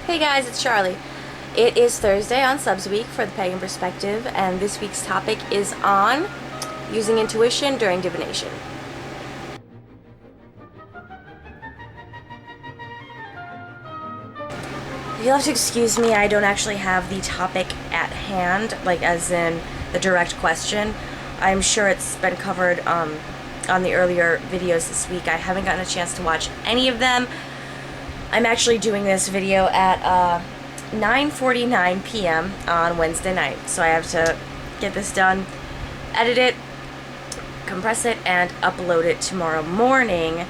Hey guys, it's Charlie. It is Thursday on Subs Week for the Pagan Perspective, and this week's topic is on using intuition during divination. You'll have to excuse me, I don't actually have the topic at hand, like as in the direct question. I'm sure it's been covered on the earlier videos this week. I haven't gotten a chance to watch any of them. I'm actually doing this video at 9:49 p.m. on Wednesday night, so I have to get this done, edit it, compress it, and upload it tomorrow morning.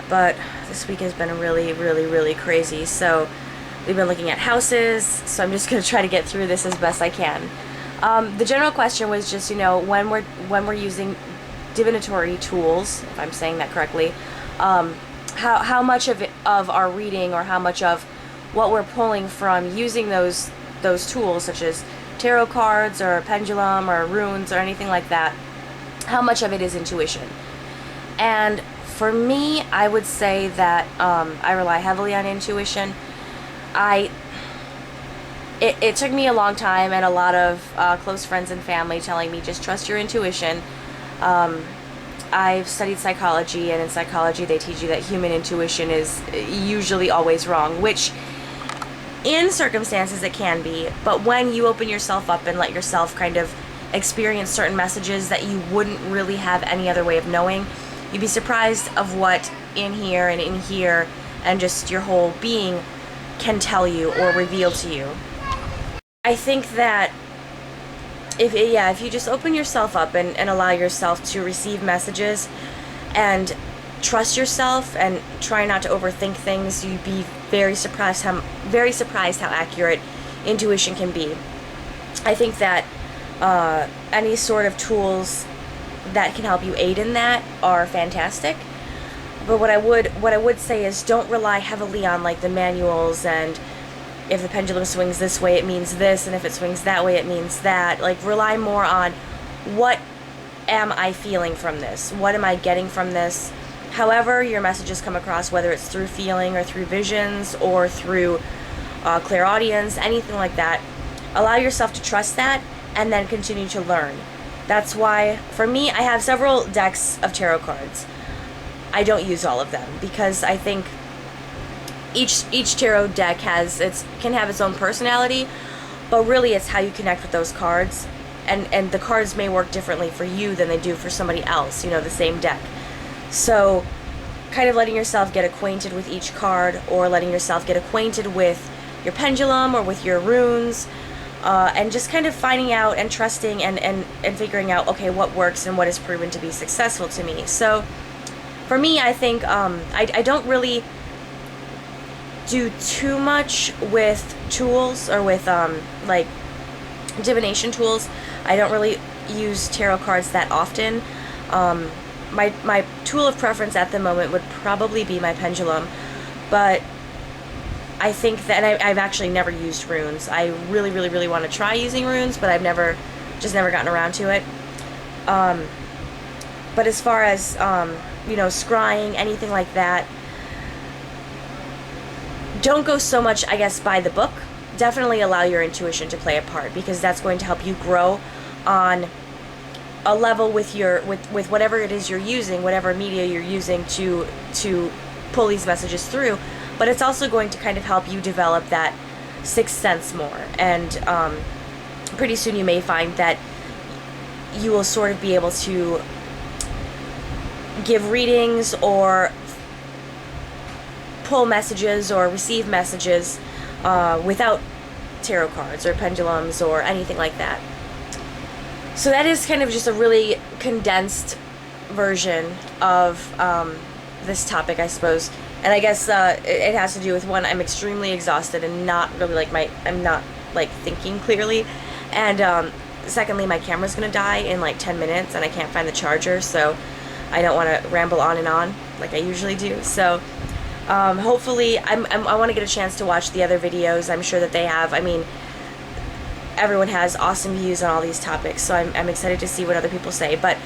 But this week has been really crazy, so we've been looking at houses, so I'm just going to try to get through this as best I can. The general question was just, when we're using divinatory tools, if I'm saying that correctly, how much of our reading, or how much of what we're pulling from using those tools, such as tarot cards or pendulum or runes or anything like that, how much of it is intuition? And for me, I would say that I rely heavily on intuition. It took me a long time and a lot of close friends and family telling me, just trust your intuition. I've studied psychology, and in psychology they teach you that human intuition is usually always wrong, which in circumstances it can be, but when you open yourself up and let yourself kind of experience certain messages that you wouldn't really have any other way of knowing, you'd be surprised of what in here and just your whole being can tell you or reveal to you. I think that if you just open yourself up and allow yourself to receive messages and trust yourself and try not to overthink things, you'd be very surprised how accurate intuition can be. I think that any sort of tools that can help you aid in that are fantastic. But what I would say is, don't rely heavily on like the manuals, and if the pendulum swings this way it means this, and if it swings that way it means that. Like, rely more on, what am I feeling from this? What am I getting from this? However your messages come across, whether it's through feeling or through visions or through clairaudience, anything like that, allow yourself to trust that and then continue to learn. That's why, for me, I have several decks of tarot cards. I don't use all of them because I think each tarot deck can have its own personality, but really it's how you connect with those cards, and the cards may work differently for you than they do for somebody else, the same deck. So kind of letting yourself get acquainted with each card, or letting yourself get acquainted with your pendulum or with your runes, and just kind of finding out and trusting and figuring out, okay, what works and what has proven to be successful to me. So for me, I think I don't really do too much with tools, or with like divination tools. I don't really use tarot cards that often. My tool of preference at the moment would probably be my pendulum, but I think that, and I've actually never used runes. I really want to try using runes, but I've never gotten around to it. But as far as scrying, anything like that, don't go so much, I guess, by the book. Definitely allow your intuition to play a part, because that's going to help you grow on a level with whatever it is you're using, whatever media you're using to pull these messages through. But it's also going to kind of help you develop that sixth sense more, and pretty soon you may find that you will sort of be able to give readings or pull messages or receive messages without tarot cards or pendulums or anything like that. So that is kind of just a really condensed version of this topic, I suppose. And I guess it has to do with, one, I'm extremely exhausted and not really I'm not thinking clearly, and secondly, my camera's gonna die in like 10 minutes and I can't find the charger, so I don't want to ramble on and on like I usually do. So hopefully, I want to get a chance to watch the other videos. I'm sure that they have. I mean, everyone has awesome views on all these topics, so I'm excited to see what other people say. But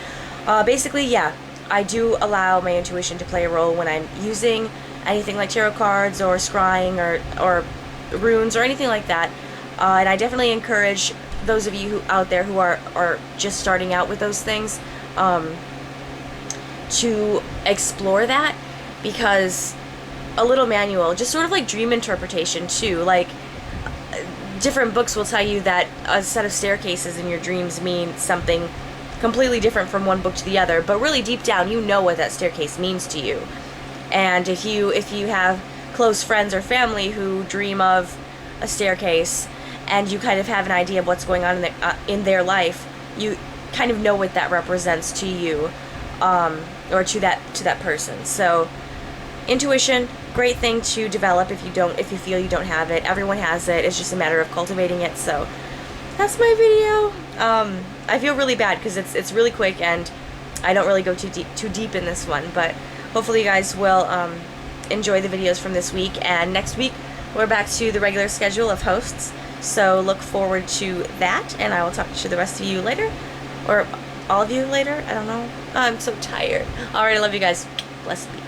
basically, yeah, I do allow my intuition to play a role when I'm using anything like tarot cards or scrying or runes or anything like that. And I definitely encourage those of you out there who are just starting out with those things to explore that, because a little manual, just sort of like dream interpretation too, like different books will tell you that a set of staircases in your dreams mean something completely different from one book to the other, but really deep down you know what that staircase means to you. And if you have close friends or family who dream of a staircase, and you kind of have an idea of what's going on in their life, you kind of know what that represents to you, or to that person. So intuition, great thing to develop if you feel you don't have it. Everyone has it. It's just a matter of cultivating it. So that's my video. I feel really bad because it's really quick and I don't really go too deep in this one, but hopefully you guys will enjoy the videos from this week, and next week we're back to the regular schedule of hosts. So look forward to that, and I will talk to the rest of you later, or all of you later. I don't know. I'm so tired. Alright, I love you guys. Blessed be.